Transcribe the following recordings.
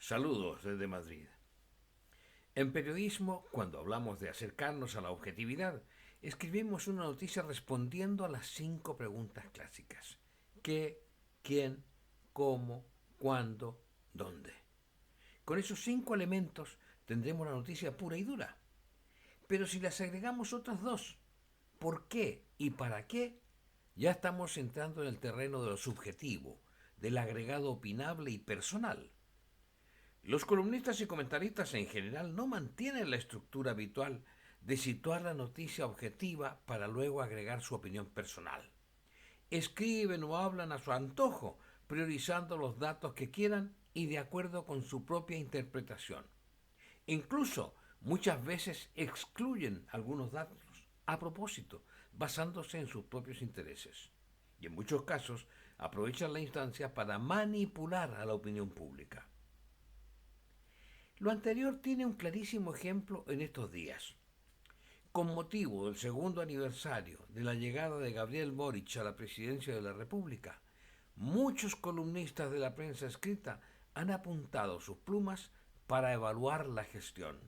Saludos desde Madrid. En periodismo, cuando hablamos de acercarnos a la objetividad, escribimos una noticia respondiendo a las 5 preguntas clásicas. ¿Qué? ¿Quién? ¿Cómo? ¿Cuándo? ¿Dónde? Con esos 5 elementos tendremos la noticia pura y dura. Pero si les agregamos otras dos, ¿por qué y para qué? Ya estamos entrando en el terreno de lo subjetivo, del agregado opinable y personal. Los columnistas y comentaristas en general no mantienen la estructura habitual de situar la noticia objetiva para luego agregar su opinión personal. Escriben o hablan a su antojo, priorizando los datos que quieran y de acuerdo con su propia interpretación. Incluso muchas veces excluyen algunos datos a propósito, basándose en sus propios intereses. Y en muchos casos aprovechan la instancia para manipular a la opinión pública. Lo anterior tiene un clarísimo ejemplo en estos días. Con motivo del segundo aniversario de la llegada de Gabriel Boric a la presidencia de la República, muchos columnistas de la prensa escrita han apuntado sus plumas para evaluar la gestión.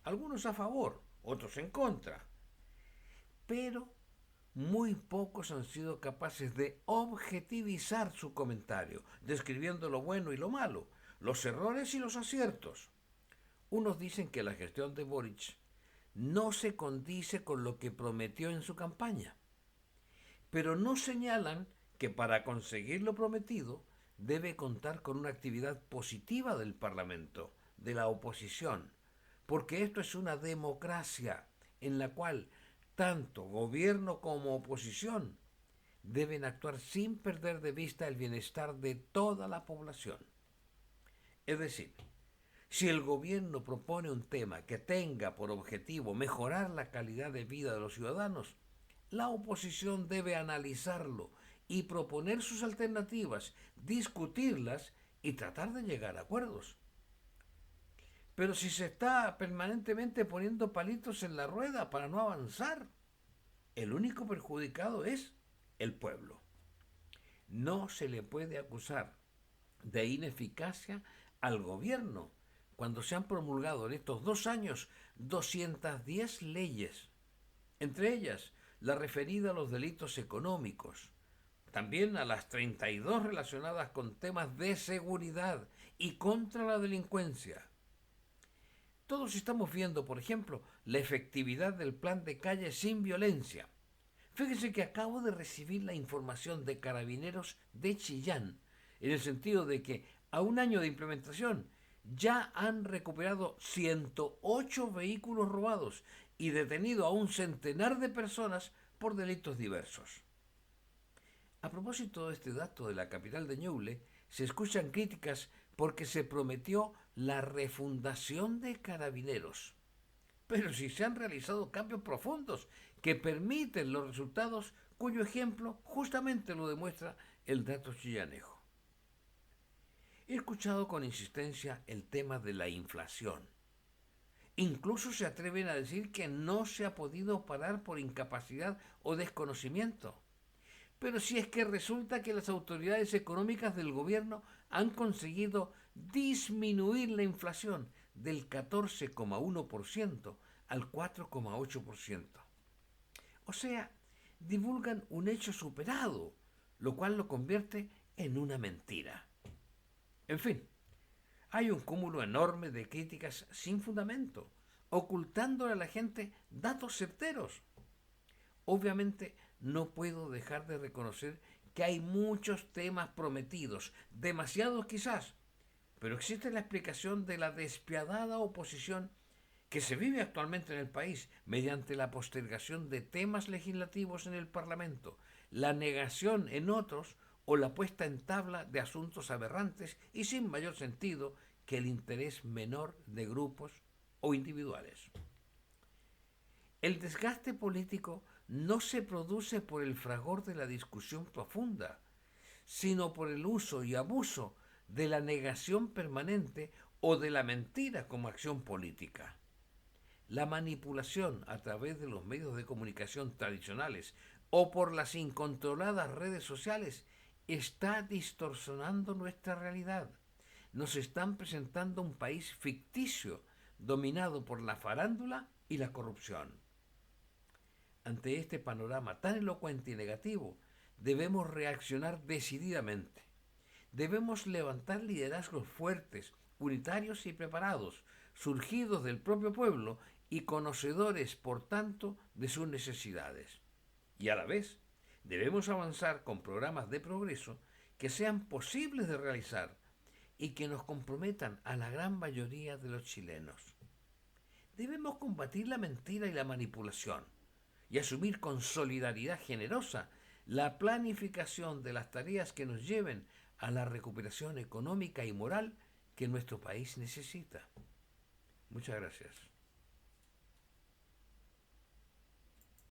Algunos a favor, otros en contra, pero muy pocos han sido capaces de objetivizar su comentario, describiendo lo bueno y lo malo, los errores y los aciertos. Unos dicen que la gestión de Boric no se condice con lo que prometió en su campaña, pero no señalan que para conseguir lo prometido debe contar con una actividad positiva del Parlamento, de la oposición, porque esto es una democracia en la cual tanto gobierno como oposición deben actuar sin perder de vista el bienestar de toda la población. Es decir, si el gobierno propone un tema que tenga por objetivo mejorar la calidad de vida de los ciudadanos, la oposición debe analizarlo y proponer sus alternativas, discutirlas y tratar de llegar a acuerdos. Pero si se está permanentemente poniendo palitos en la rueda para no avanzar, el único perjudicado es el pueblo. No se le puede acusar de ineficacia al gobierno cuando se han promulgado en estos 2 años 210 leyes, entre ellas la referida a los delitos económicos, también a las 32 relacionadas con temas de seguridad y contra la delincuencia. Todos estamos viendo, por ejemplo, la efectividad del plan de calle sin violencia. Fíjese que acabo de recibir la información de Carabineros de Chillán, en el sentido de que a un año de implementación ya han recuperado 108 vehículos robados y detenido a un centenar de personas por delitos diversos. A propósito de este dato de la capital de Ñuble, se escuchan críticas porque se prometió la refundación de Carabineros. Pero si se han realizado cambios profundos que permiten los resultados cuyo ejemplo justamente lo demuestra el dato chillanejo. He escuchado con insistencia el tema de la inflación. Incluso se atreven a decir que no se ha podido parar por incapacidad o desconocimiento. Pero si es que resulta que las autoridades económicas del gobierno han conseguido disminuir la inflación del 14,1% al 4,8%. O sea, divulgan un hecho superado, lo cual lo convierte en una mentira. En fin, hay un cúmulo enorme de críticas sin fundamento, ocultándole a la gente datos certeros. Obviamente no puedo dejar de reconocer que hay muchos temas prometidos, demasiados quizás, pero existe la explicación de la despiadada oposición que se vive actualmente en el país mediante la postergación de temas legislativos en el Parlamento, la negación en otros o la puesta en tabla de asuntos aberrantes y sin mayor sentido que el interés menor de grupos o individuales. El desgaste político no se produce por el fragor de la discusión profunda, sino por el uso y abuso de la negación permanente o de la mentira como acción política. La manipulación a través de los medios de comunicación tradicionales o por las incontroladas redes sociales está distorsionando nuestra realidad, nos están presentando un país ficticio dominado por la farándula y la corrupción. Ante este panorama tan elocuente y negativo, debemos reaccionar decididamente. Debemos levantar liderazgos fuertes, unitarios y preparados, surgidos del propio pueblo y conocedores, por tanto, de sus necesidades. Y a la vez, debemos avanzar con programas de progreso que sean posibles de realizar y que nos comprometan a la gran mayoría de los chilenos. Debemos combatir la mentira y la manipulación y asumir con solidaridad generosa la planificación de las tareas que nos lleven a la recuperación económica y moral que nuestro país necesita. Muchas gracias.